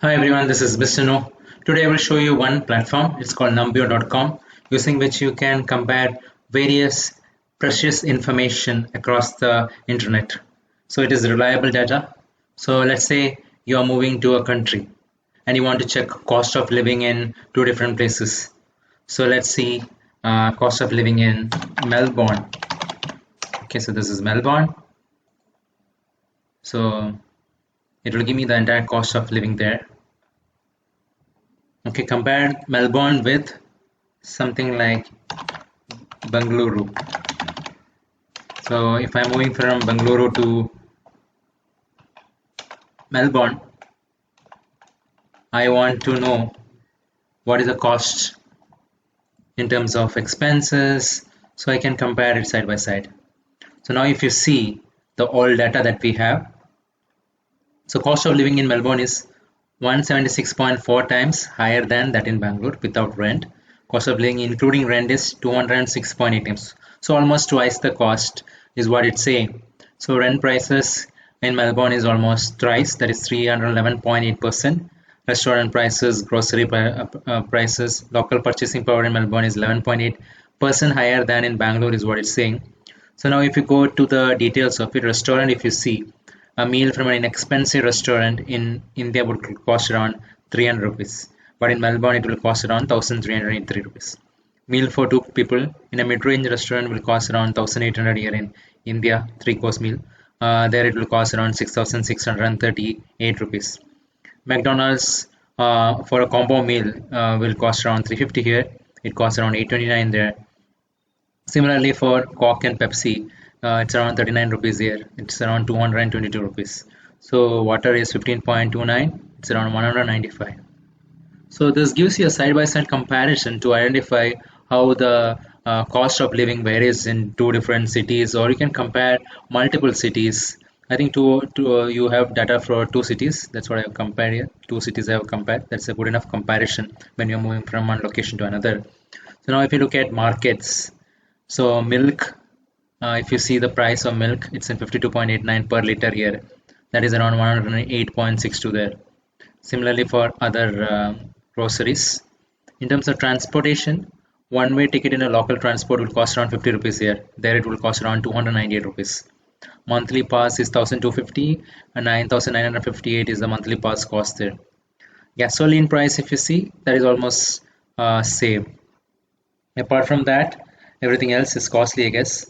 Hi everyone, this is Mr. No. Today I will show you one platform. It's called Numbeo.com, using which you can compare various precious information across the internet. So it is reliable data. So let's say you are moving to a country and you want to check cost of living in two different places. So let's see cost of living in Melbourne. Okay, so this is Melbourne. So it will give me the entire cost of living there. Okay, compare Melbourne with something like Bengaluru. So if I'm moving from Bengaluru to Melbourne, I want to know what is the cost in terms of expenses, so I can compare it side by side. So now if you see the old data that we have, so cost of living in Melbourne is 176.4 times higher than that in Bangalore without rent. Cost of living including rent is 206.8 times. So almost twice the cost is what it's saying. So rent prices in Melbourne is almost thrice, that is 311.8%. Restaurant prices, grocery prices, local purchasing power in Melbourne is 11.8% higher than in Bangalore is what it's saying. So now if you go to the details of it, restaurant, if you see a meal from an inexpensive restaurant in India would cost around 300 rupees, but in Melbourne it will cost around 1383 rupees. Meal for two people in a mid-range restaurant will cost around 1800 here in India, three-course meal. There it will cost around 6638 rupees. McDonald's for a combo meal will cost around 350 here. It costs around 829 there. Similarly for Coke and Pepsi, it's around 39 rupees here. It's around 222 rupees. So water is 15.29. It's around 195. So this gives you a side-by-side comparison to identify how the cost of living varies in two different cities, or you can compare multiple cities. I think you have data for two cities. That's what I have compared here. Two cities I have compared. That's a good enough comparison when you're moving from one location to another. So now if you look at markets, so milk, if you see the price of milk, it's in 52.89 per liter here. That is around 108.62 there. Similarly for other groceries. In terms of transportation, one-way ticket in a local transport will cost around 50 rupees here. There it will cost around 298 rupees. Monthly pass is 1250 and 9958 is the monthly pass cost there. Gasoline price, if you see, that is almost same. Apart from that, everything else is costly, I guess.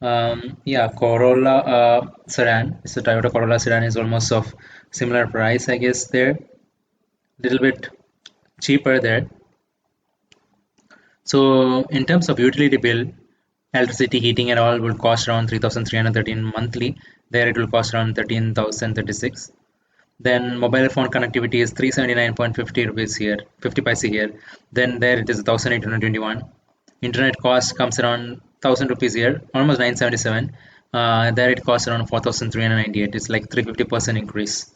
Yeah, Corolla sedan. It's a Toyota Corolla sedan is almost of similar price, I guess. There, little bit cheaper there. So in terms of utility bill, electricity, heating, and all will cost around 3,313 monthly. There it will cost around 13,036. Then mobile phone connectivity is 379.50 rupees here, 50 paise here. Then there it is 1,821. Internet cost comes around 1,000 rupees here, almost 977. There it costs around 4,398. It's like 350% increase.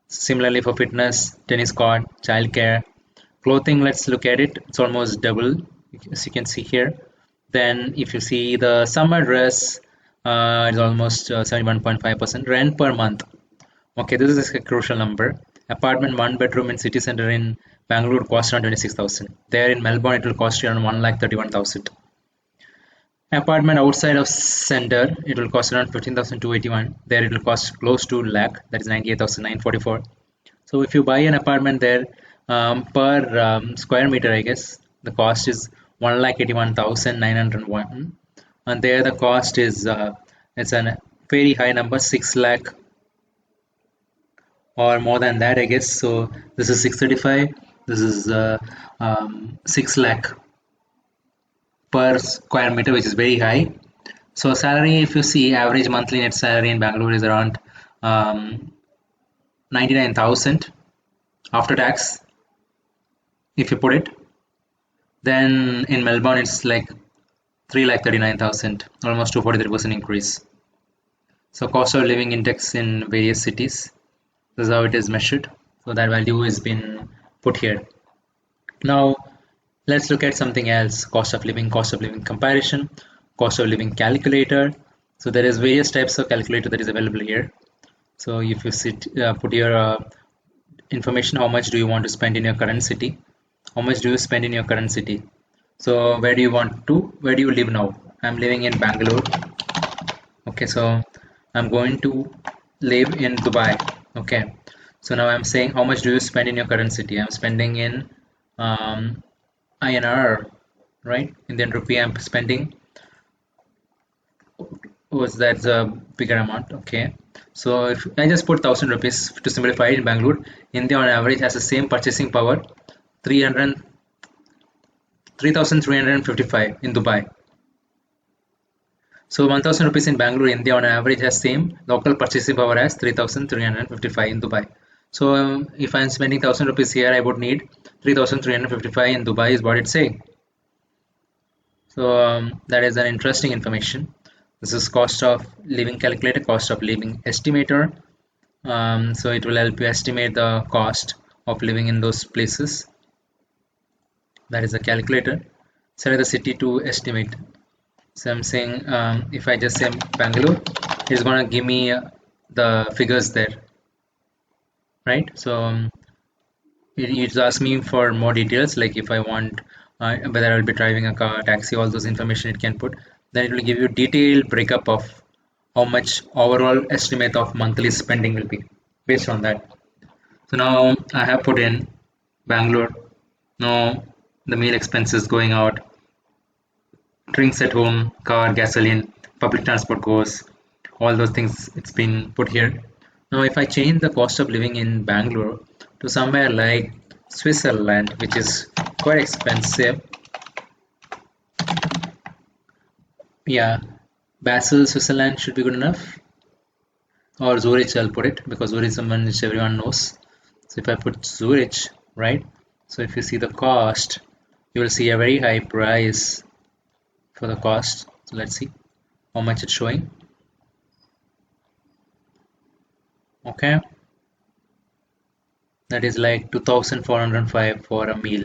Similarly for fitness, tennis court, childcare, clothing, let's look at it. It's almost double, as you can see here. Then if you see the summer dress, it's almost 71.5%. Rent per month. Okay, this is a crucial number. Apartment one bedroom in city center in Bangalore costs around 26,000. There in Melbourne it will cost you around 1,31,000. Apartment outside of center it will cost around 15,281. There it will cost close to lakh, that is 98,944. So if you buy an apartment there, per square meter, I guess the cost is 1,81,901, and there the cost is it's a very high number, 6 lakh or more than that, I guess. So this is 635. This is 6 lakh per square meter, which is very high. So salary, if you see, average monthly net salary in Bangalore is around 99,000 after tax, if you put it. Then in Melbourne it's like 3,39,000, almost 243% increase. So cost of living index in various cities, this is how it is measured. So that value has been put here. Now let's look at something else. Cost of living comparison, cost of living calculator. So there is various types of calculator that is available here. So if you put your information, how much do you want to spend in your current city, how much do you spend in your current city. So where do you live now? I'm living in Bangalore. Okay, so I'm going to live in Dubai. Okay, so now I'm saying how much do you spend in your current city. I'm spending in INR, right? Indian rupee. I'm spending, was that's a bigger amount. Okay, so if I just put 1,000 rupees to simplify it, in Bangalore, India on average has the same purchasing power, 300 3,355 in Dubai. So 1,000 rupees in Bangalore, India on average has same local purchasing power as 3,355 in Dubai. So if I'm spending 1,000 rupees here, I would need 3,355 in Dubai is what it's saying. So that is an interesting information. This is cost of living calculator, cost of living estimator. So it will help you estimate the cost of living in those places. That is a calculator. Select the city to estimate. So I'm saying if I just say Bangalore, it's gonna give me the figures there, right? So it asks me for more details, like if I want whether I'll be driving a car, taxi, all those information it can put. Then it will give you detailed breakup of how much overall estimate of monthly spending will be based on that. So now I have put in Bangalore. Now the meal expenses going out, drinks at home, car, gasoline, public transport goes, all those things it's been put here. Now if I change the cost of living in Bangalore to somewhere like Switzerland, which is quite expensive, yeah, Basel, Switzerland should be good enough, or Zurich I'll put it because Zurich is someone which everyone knows. So if I put Zurich, right? So if you see the cost, you will see a very high price for the cost. So let's see how much it's showing. Okay, that is like 2,405 for a meal,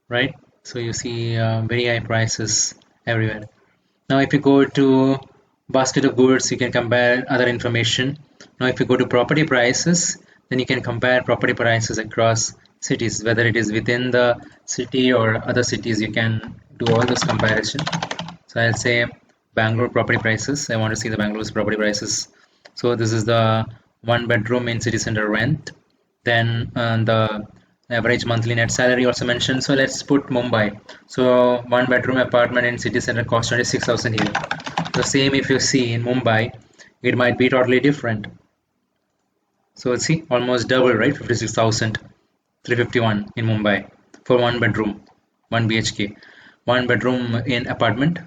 right? So you see very high prices everywhere. Now if you go to basket of goods, you can compare other information. Now if you go to property prices, then you can compare property prices across cities, whether it is within the city or other cities. You can do all those comparison. So I'll say Bangalore property prices. I want to see the Bangalore's property prices. So this is the one bedroom in city center rent. Then the average monthly net salary also mentioned. So let's put Mumbai. So one bedroom apartment in city center costs 26,000 here. The same if you see in Mumbai, it might be totally different. So see, almost double, right? 56,351 in Mumbai for one bedroom, 1 BHK, one bedroom in apartment.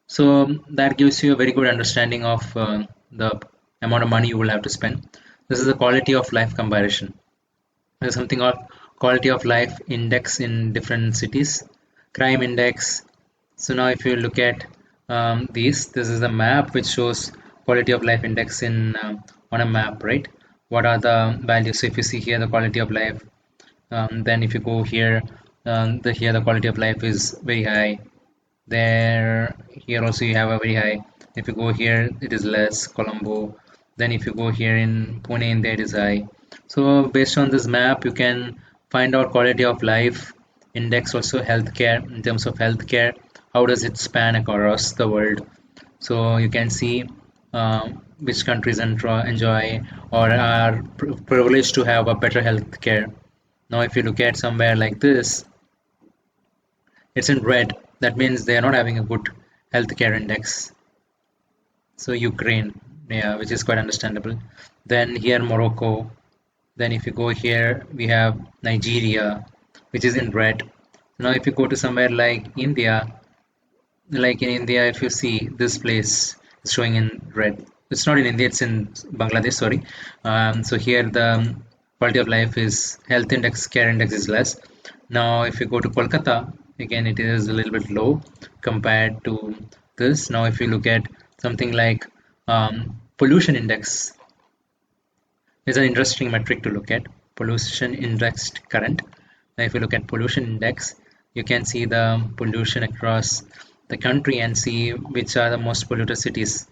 So that gives you a very good understanding of the amount of money you will have to spend. This is the quality of life comparison. There's something called quality of life index in different cities, crime index. So now if you look at this is a map which shows quality of life index in on a map, right? What are the values? So if you see here the quality of life, then if you go here, here the quality of life is very high. There, here also you have a very high. If you go here, it is less. Colombo. Then if you go here in Pune, in there it is high. So based on this map, you can find out quality of life index, also healthcare. In terms of healthcare, how does it span across the world? So you can see which countries enjoy or are privileged to have a better healthcare. Now, if you look at somewhere like this, it's in red. That means they are not having a good healthcare index. So Ukraine, yeah, which is quite understandable. Then here Morocco. Then if you go here, we have Nigeria, which is in red. Now if you go to somewhere like India, like in India, if you see this place is showing in red. It's not in India, it's in Bangladesh, sorry. So here the quality of life is health index, care index is less. Now if you go to Kolkata, again it is a little bit low compared to this. Now if you look at something like pollution index, is an interesting metric to look at. Pollution indexed current. Now if you look at pollution index, you can see the pollution across the country and see which are the most polluted cities.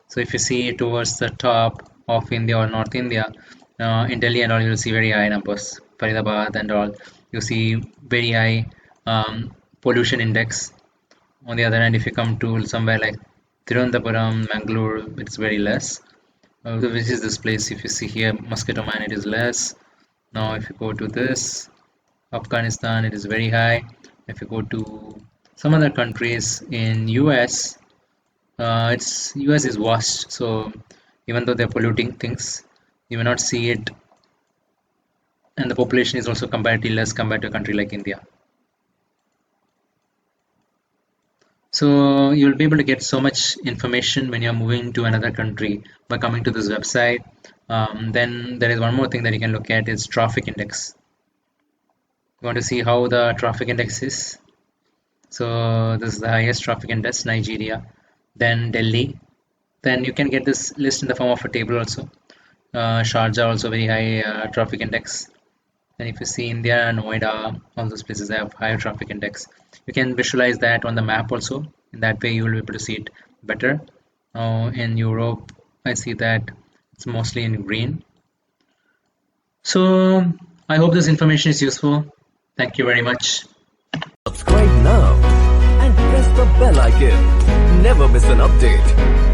So if you see towards the top of India or North India, in Delhi and all, you'll see very high numbers. Faridabad and all, you see very high pollution index. On the other hand, if you come to somewhere like Tirunelveli, Mangalore, it's very less. So which is this place? If you see here, mosquito man, it is less. Now, if you go to this, Afghanistan, it is very high. If you go to some other countries in US, it's US is worst. So even though they're polluting things, you may not see it, and the population is also comparatively less compared to a country like India. So you'll be able to get so much information when you're moving to another country by coming to this website. Then there is one more thing that you can look at is traffic index. You want to see how the traffic index is. So this is the highest traffic index, Nigeria, then Delhi. Then you can get this list in the form of a table also. Sharjah also very high traffic index. And if you see India, Noida, all those places have higher traffic index. You can visualize that on the map also. In that way, you will be able to see it better. In Europe, I see that it's mostly in green. So I hope this information is useful. Thank you very much. Subscribe now and press the bell icon. Never miss an update.